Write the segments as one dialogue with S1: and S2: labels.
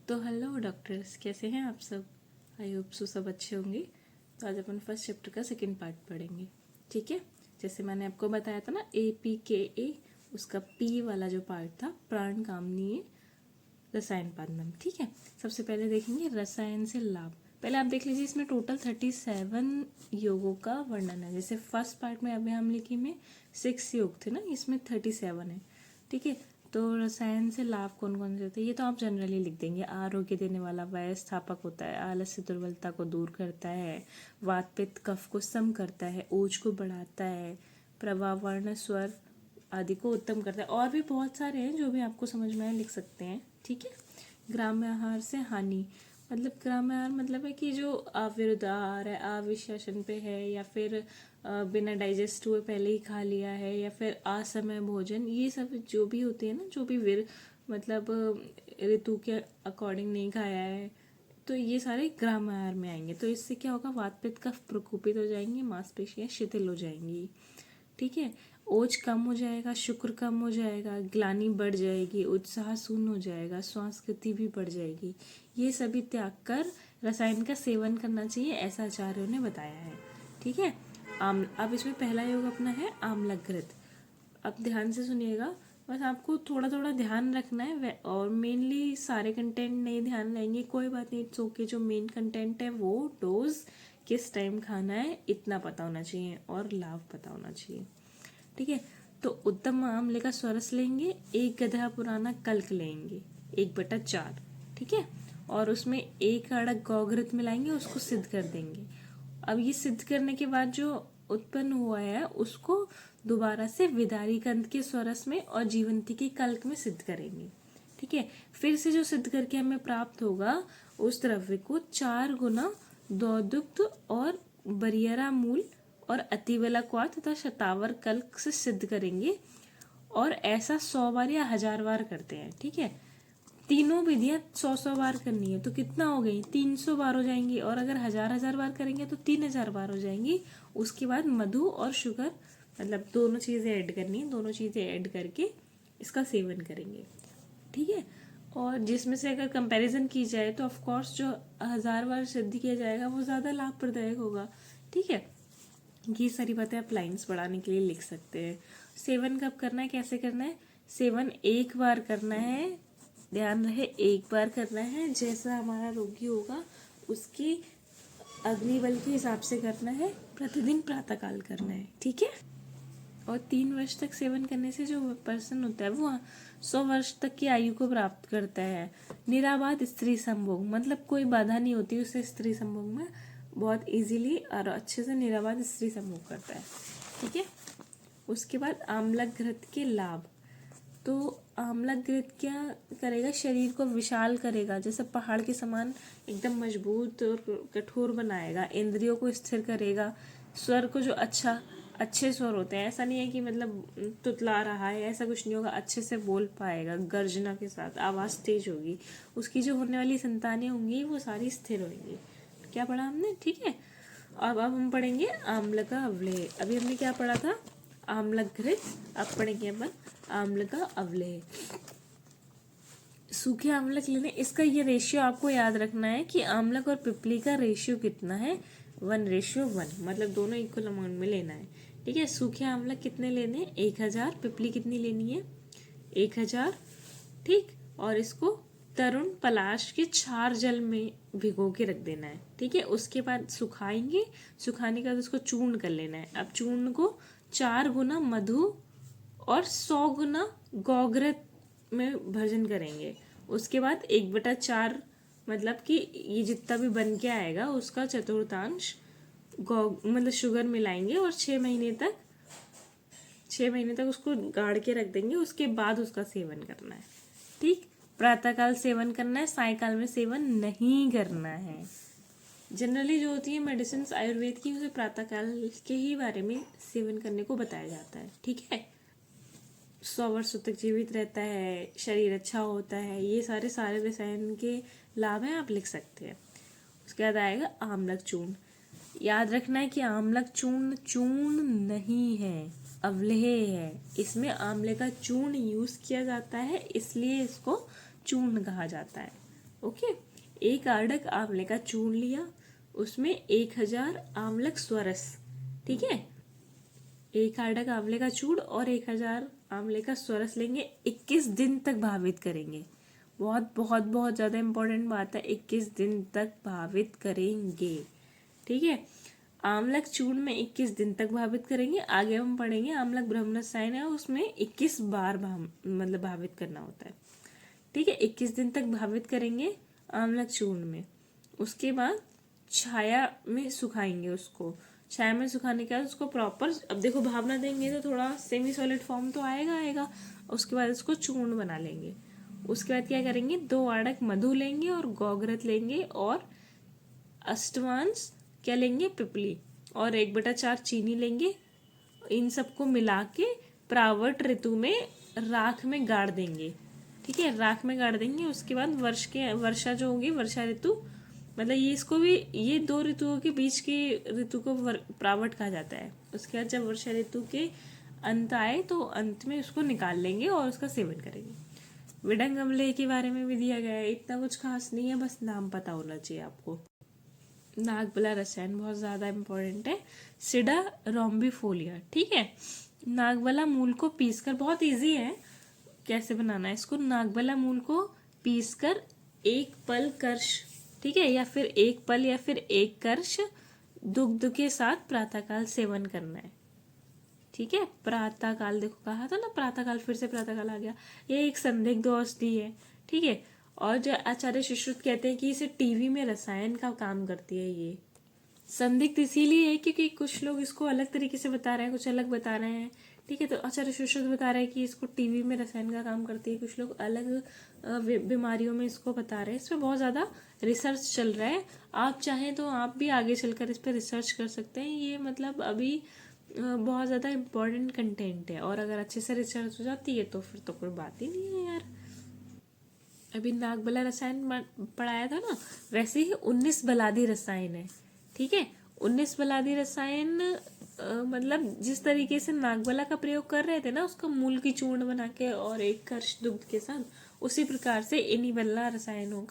S1: तो hello doctors, कैसे हैं आप सब। आई होप सो सब अच्छे होंगे। तो आज अपन फर्स्ट चैप्टर का सेकंड पार्ट पढ़ेंगे। ठीक है, जैसे मैंने आपको बताया था ना APKA, उसका P वाला जो पार्ट था प्राण कामनीय रसायन पादनम। ठीक है, सबसे पहले देखेंगे रसायन से लाभ। पहले आप देख लीजिए, इसमें टोटल 37 योगों का वर्णन है। जैसे फर्स्ट पार्ट में अभी हम लिखी में 6 योग थे ना, इसमें 37 है। ठीक है, तो रसायन से लाभ कौन कौन से होते हैं ये तो आप जनरली लिख देंगे। आरोग्य देने वाला, वय स्थापक होता है, आलस्य दुर्बलता को दूर करता है, वात पित्त कफ को सम करता है, ओज को बढ़ाता है, प्रभाव वर्ण स्वर आदि को उत्तम करता है। और भी बहुत सारे हैं जो भी आपको समझ में आए लिख सकते हैं। ठीक है, ग्राम्य आहार से हानि, मतलब ग्राम्य आहार मतलब है कि जो अविरुद्ध आहार है, अविशासन पे है, या फिर बिना डाइजेस्ट हुए पहले ही खा लिया है, या फिर असमय भोजन, ये सब जो भी होते हैं ना, जो भी मतलब ऋतु के अकॉर्डिंग नहीं खाया है, तो ये सारे ग्राम्य आहार में आएंगे। तो इससे क्या होगा, वात पित्त कफ प्रकोपित हो जाएंगी, मांसपेशियां शिथिल हो जाएंगी। ठीक है, ओज कम हो जाएगा, शुक्र कम हो जाएगा, ग्लानि बढ़ जाएगी, उत्साह शून्य हो जाएगा, श्वास गति भी बढ़ जाएगी। ये सभी त्याग कर रसायन का सेवन करना चाहिए, ऐसा आचार्यों ने बताया है। ठीक है, अब इसमें पहला योग अपना है आम्लक घृत। अब ध्यान से सुनिएगा, बस आपको थोड़ा थोड़ा ध्यान रखना है, और मेनली सारे कंटेंट नहीं ध्यान रहेंगे, कोई बात नहीं, इट्स ओके। जो मेन कंटेंट है वो डोज किस टाइम खाना है इतना पता होना चाहिए, और लाभ पता होना चाहिए। ठीक है, तो उत्तम आमले का स्वरस लेंगे, 1 गधा पुराना कल्क लेंगे 1/4। ठीक है, और उसमें 1 अड़क गौघृत मिलाएंगे, उसको सिद्ध कर देंगे। अब ये सिद्ध करने के बाद जो उत्पन्न हुआ है उसको दोबारा से विदारी कंद के स्वरस में और जीवंती के कल्क में सिद्ध करेंगे। ठीक है, फिर से जो सिद्ध करके हमें प्राप्त होगा उस द्रव्य को 4 गुना दौदुग्ध और बरियरा मूल और अतिवला क्वाथ तथा शतावर कल्क से सिद्ध करेंगे, और ऐसा 100 बार या 1000 बार करते हैं। ठीक है, तीनों विधियां 100 बार करनी है, तो कितना हो गई, 300 बार हो जाएंगी। और अगर 1000 बार करेंगे तो 3000 बार हो जाएंगी। उसके बाद मधु और शुगर, मतलब दोनों चीजें ऐड करनी है, दोनों चीजें ऐड करके इसका सेवन करेंगे। ठीक है, और जिसमें से अगर कंपैरिजन की जाए तो ऑफ कोर्स जो 1000 बार सिद्ध किया जाएगा वो ज्यादा लाभप्रदायक होगा। ठीक है, ये सारी बातें आप लाइन्स बढ़ाने के लिए लिख सकते हैं। सेवन कब करना है, कैसे करना है, सेवन 1 बार करना है, ध्यान रहे 1 बार करना है। जैसा हमारा रोगी होगा उसकी अग्निबल के हिसाब से करना है, प्रतिदिन प्रातःकाल करना है। ठीक है, और 3 वर्ष तक सेवन करने से जो पर्सन होता है वो 100 वर्ष तक की आयु को प्राप्त करता है। निराबाध स्त्री संभोग, मतलब कोई बाधा नहीं होती उससे, स्त्री संभोग में बहुत इजीली और अच्छे से निराबाध स्त्री संभोग करता है। ठीक है, उसके बाद आम्लक घृत के लाभ। तो आम्लक घृत क्या करेगा, शरीर को विशाल करेगा, जैसे पहाड़ के समान एकदम मजबूत और कठोर बनाएगा, इंद्रियों को स्थिर करेगा, स्वर को जो अच्छे स्वर होते हैं, ऐसा नहीं है कि मतलब तुतला रहा है, ऐसा कुछ नहीं होगा, अच्छे से बोल पाएगा, गर्जना के साथ आवाज तेज होगी, उसकी जो होने वाली संतानें होंगी वो सारी स्थिर होंगी। क्या पढ़ा हमने, ठीक है। अब हम पढ़ेंगे आम्ल का अवलेह। अभी हमने क्या पढ़ा था, आम्लक घृत, अब पढ़ेंगे अपन आम्ल का अवलेह। सूखे आम्लक लेने, इसका ये रेशियो आपको याद रखना है कि आम्लक और पिपली का रेशियो कितना है, 1:1, मतलब दोनों इक्वल अमाउंट में लेना है। ठीक है, सूखे आम्लक कितने लेने, 1000, पिपली कितनी लेनी है, 1000। ठीक, और इसको तरुण पलाश के क्षार जल में भिगो के रख देना है। ठीक है, उसके बाद सुखाएंगे, सुखाने के बाद उसको चूर्ण कर लेना है। अब चूर्ण को 4 गुना मधु और 100 गुना गौघृत में भर्जन करेंगे। उसके बाद 1/4, मतलब कि ये जितना भी बन के आएगा उसका चतुर्थांश मतलब शुगर मिलाएंगे, और 6 महीने तक उसको गाड़ के रख देंगे। उसके बाद उसका सेवन करना है। ठीक, प्रातःकाल सेवन करना है, सायकाल में सेवन नहीं करना है। जनरली जो होती है मेडिसिन आयुर्वेद की, उसे प्रातःकाल के ही बारे में सेवन करने को बताया जाता है। ठीक है, 100 वर्ष तक जीवित रहता है, शरीर अच्छा होता है, ये सारे रसायन के लाभ हैं, आप लिख सकते हैं। उसके बाद आएगा आम्लक चूर्ण। याद रखना है कि आम्लक चूर्ण नहीं है, अवलेह है। इसमें आंवले का चूर्ण यूज किया जाता है, इसलिए इसको चूर्ण कहा जाता है। ओके। 1 आर्डक आंवले का चूर्ण लिया, उसमें 1000 आंवलक स्वरस, ठीक है। 1 आर्डक आंवले का चूर्ण और 1000 आंवले का स्वरस लेंगे, 21 दिन तक भावित करेंगे। बहुत बहुत बहुत ज्यादा इंपॉर्टेंट बात है, 21 दिन तक भावित करेंगे, ठीक है। आंवलक चूर्ण में 21 दिन तक भावित करेंगे। आगे हम पढ़ेंगे आंवलक ब्रह्म रसायन है, उसमें 21 बार मतलब भावित करना होता है, ठीक है। 21 दिन तक भावित करेंगे आंवलक चूर्ण में। उसके बाद छाया में सुखाएंगे उसको। छाया में सुखाने के बाद उसको प्रॉपर, अब देखो भावना देंगे तो थोड़ा सेमी सॉलिड फॉर्म तो आएगा। उसके बाद इसको चूर्ण बना लेंगे। उसके बाद क्या करेंगे, 2 आड़क मधु लेंगे और गौघृत लेंगे और अष्टवांश क्या लेंगे, पिपली, और 1/4 चीनी लेंगे। इन सबको मिला के प्रावट ऋतु में राख में गाड़ देंगे, ठीक है। राख में गाड़ देंगे। उसके बाद वर्षा जो होगी, वर्षा ऋतु, मतलब ये इसको भी, ये 2 ऋतुओं के बीच की ऋतु को प्रावट कहा जाता है। उसके बाद जब वर्षा ऋतु के अंत आए तो अंत में उसको निकाल लेंगे और उसका सेवन करेंगे। विडंग अम्ले के बारे में भी दिया गया है, इतना कुछ खास नहीं है, बस नाम पता होना चाहिए आपको। नागबला रसायन बहुत ज्यादा इंपॉर्टेंट है, सिडा रोम्बिफोलिया, ठीक है। नागबला मूल को पीसकर, बहुत इजी है कैसे बनाना है इसको, नागबला मूल को पीसकर 1 पल कर्ष, ठीक है, या फिर 1 पल या फिर 1 कर्ष दुग्ध के साथ प्रातःकाल सेवन करना है, ठीक है। प्रातःकाल, देखो कहा था ना प्रातःकाल, फिर से प्रातःकाल आ गया। ये एक संदिग्ध औषधि है, ठीक है। और जो आचार्य सुश्रुत कहते हैं कि इसे टीवी में रसायन का काम करती है। ये संदिग्ध इसीलिए है क्योंकि कुछ लोग इसको अलग तरीके से बता रहे हैं, कुछ अलग बता रहे हैं, ठीक है। तो आचार्य सुश्रुत बता रहे हैं कि इसको टीवी में रसायन का काम करती है, कुछ लोग अलग बीमारियों में इसको बता रहे हैं। इस पर बहुत ज्यादा रिसर्च चल रहा है। आप चाहें तो आप भी आगे चलकर इस पर रिसर्च कर सकते हैं। ये मतलब अभी बहुत ज़्यादा इम्पोर्टेंट कंटेंट है, और अगर अच्छे से रिसर्च हो जाती है तो फिर तो कोई बात ही नहीं है यार। अभी नागबला रसायन पढ़ाया था ना, वैसे ही 19 बलादी रसायन है, ठीक है। 19 बलादी रसायन मतलब जिस तरीके से नागबला का प्रयोग कर रहे थे ना, उसका मूल की चूर्ण बना के और 1 कर्ष दुग्ध के साथ, उसी प्रकार से इन्हीं बलादी रसायनों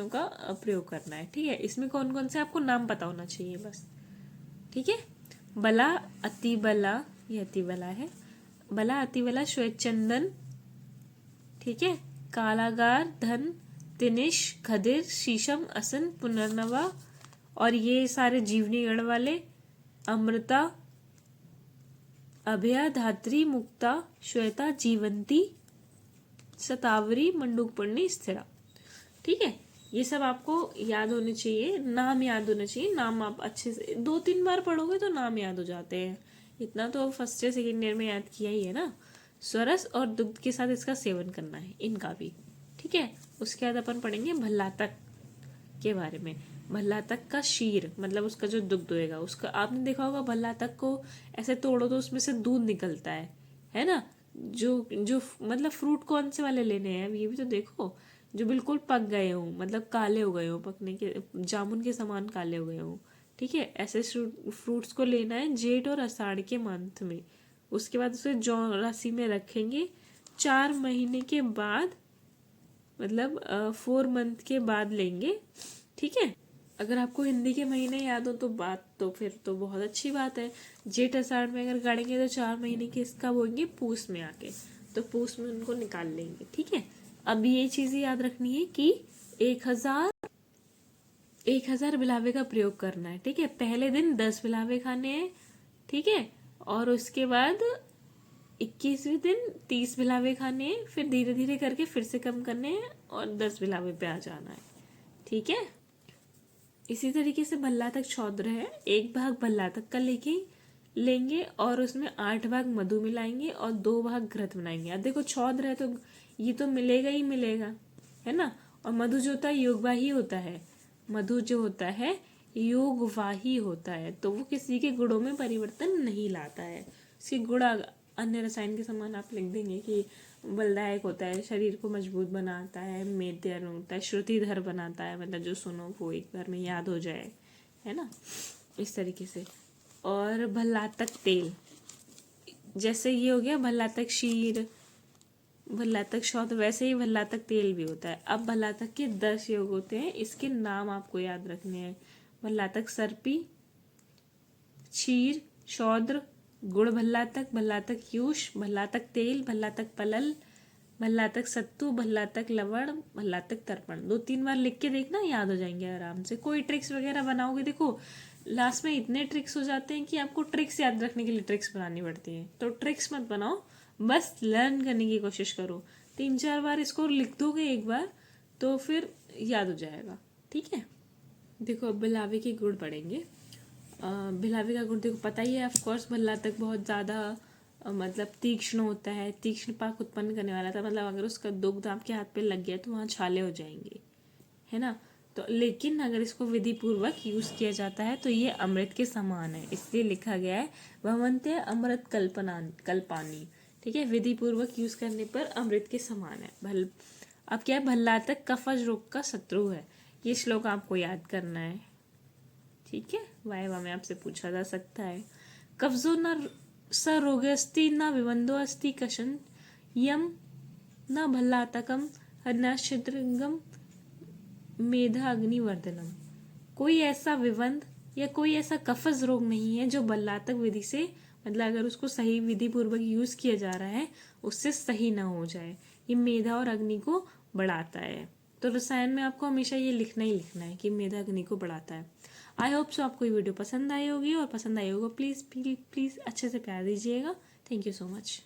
S1: का प्रयोग करना है, ठीक है। इसमें कौन कौन से आपको नाम पता होना चाहिए बस, ठीक है। बला, अतिबला, ये अतिबला है, बला, अतिबला, श्वेत चंदन, ठीक है, कालागार, धन, तिनिश, खदिर, शीशम, असन, पुनर्नवा, और ये सारे जीवनी गण वाले, अमृता, अभया, धात्री, मुक्ता, श्वेता, जीवंती, सतावरी, मंडूकपर्णी, स्थिरा, ठीक है। ये सब आपको याद होने चाहिए, नाम याद होने चाहिए। नाम आप अच्छे से 2-3 बार पढ़ोगे तो नाम याद हो जाते हैं। इतना तो फर्स्ट ईयर सेकेंड ईयर में याद किया ही है ना। स्वरस और दुग्ध के साथ इसका सेवन करना है, इनका भी, ठीक है। उसके बाद अपन पढ़ेंगे भल्लातक के बारे में। भल्लातक का शीर, मतलब उसका जो दुग्ध होएगा, उसका आपने देखा होगा, भल्लातक को ऐसे तोड़ो तो उसमें से दूध निकलता है ना। जो जो मतलब फ्रूट कौन से वाले लेने हैं, ये भी तो देखो, जो बिल्कुल पक गए हो, मतलब काले हो गए हो, पकने के जामुन के समान काले हो गए हो, ठीक है। ऐसे फ्रूट्स को लेना है जेठ और आषाढ़ के मंथ में। उसके बाद उसे जौ राशि में रखेंगे। 4 महीने के बाद, मतलब 4 मंथ के बाद लेंगे, ठीक है। अगर आपको हिंदी के महीने याद हो तो बात तो फिर तो बहुत अच्छी बात है। जेठ आषाढ़ में अगर गाड़ेंगे तो 4 महीने के इसका बोएंगे पूस में आके, तो पूस में उनको निकाल लेंगे, ठीक है। अब ये चीजें याद रखनी है कि 1000 बिलावे का प्रयोग करना है, ठीक है। पहले दिन 10 बिलावे खाने हैं, ठीक है, और उसके बाद 21वें दिन 30 बिलावे खाने हैं, फिर धीरे धीरे करके फिर से कम करने हैं और 10 बिलावे पे आ जाना है, ठीक है। इसी तरीके से भल्लातक छौद्र है, 1 भाग भल्लातक का लेंगे और उसमें 8 भाग मधु मिलाएंगे और 2 भाग घृत बनाएंगे। अब देखो छौद्र है तो ये तो मिलेगा ही मिलेगा, है ना। और मधु जो होता है योगवाही होता है, मधु जो होता है योगवाही होता है, तो वो किसी के गुणों में परिवर्तन नहीं लाता है। उसके गुण अन्य रसायन के समान आप लिख देंगे कि बलदायक होता है, शरीर को मजबूत बनाता है, मेद्यन होता है, श्रुतिधर बनाता है, मतलब जो सुनो वो एक बार में याद हो जाए, है ना, इस तरीके से। और भल्लातक तेल, जैसे ये हो गया भल्लातक शीर, भल्लातक शौध, वैसे ही भल्लातक तेल भी होता है। अब भल्लातक के 10 योग होते हैं, इसके नाम आपको याद रखने हैं। भल्लातक सर्पी, क्षीर, शौद्र, गुड़ भल्लातक, भल्लातक यूष, भल्लातक तेल, भल्लातक पलल, भल्लातक सत्तू, भल्लातक लवण, भल्लातक तर्पण। 2-3 बार लिख के देखना, याद हो जाएंगे आराम से। कोई ट्रिक्स वगैरह बनाओगे, देखो लास्ट में इतने ट्रिक्स हो जाते हैं कि आपको ट्रिक्स याद रखने के लिए ट्रिक्स बनानी पड़ती है। तो ट्रिक्स मत बनाओ, बस लर्न करने की कोशिश करो। 3-4 बार इसको लिख दोगे एक बार तो फिर याद हो जाएगा। ठीक है, देखो अब बिलावी के गुड़ पड़ेंगे। बिलावी का गुड़ देखो पता ही है ऑफकोर्स, भल्लातक बहुत ज़्यादा मतलब तीक्ष्ण होता है, तीक्ष्ण पाक उत्पन्न करने वाला था। मतलब अगर उसका दुग्ध आपके हाथ पे लग गया तो वहाँ छाले हो जाएंगे, है ना। तो लेकिन अगर इसको विधि पूर्वक यूज़ किया जाता है तो ये अमृत के समान है, इसलिए लिखा गया है भवन्ते अमृत कल्पानी। ठीक है, विधि पूर्वक यूज़ करने पर अमृत के समान है। अब क्या है, भल्लातक कफज रोग का शत्रु है। ये श्लोक आपको याद करना है। ठीक है, वाइवा में आपसे पूछा जा सकता है। कब्जो न स रोगस्ति न विबंधो अस्ति कशन यम न भल्लातकम न छिद्रंगम मेधा अग्निवर्धनम। कोई ऐसा विबंध या कोई ऐसा कफज रोग नहीं है जो भल्लातक विधि से, मतलब अगर उसको सही विधि पूर्वक यूज किया जा रहा है उससे सही ना हो जाए। ये मेधा और अग्नि को बढ़ाता है। तो रसायन में आपको हमेशा ये लिखना ही लिखना है कि मेधा अग्नि को बढ़ाता है। आई होप सो आपको ये वीडियो पसंद आई होगी, और पसंद आई होगा प्लीज़ प्लीज़ प्लीज़ अच्छे से प्यार दीजिएगा। Thank you so much.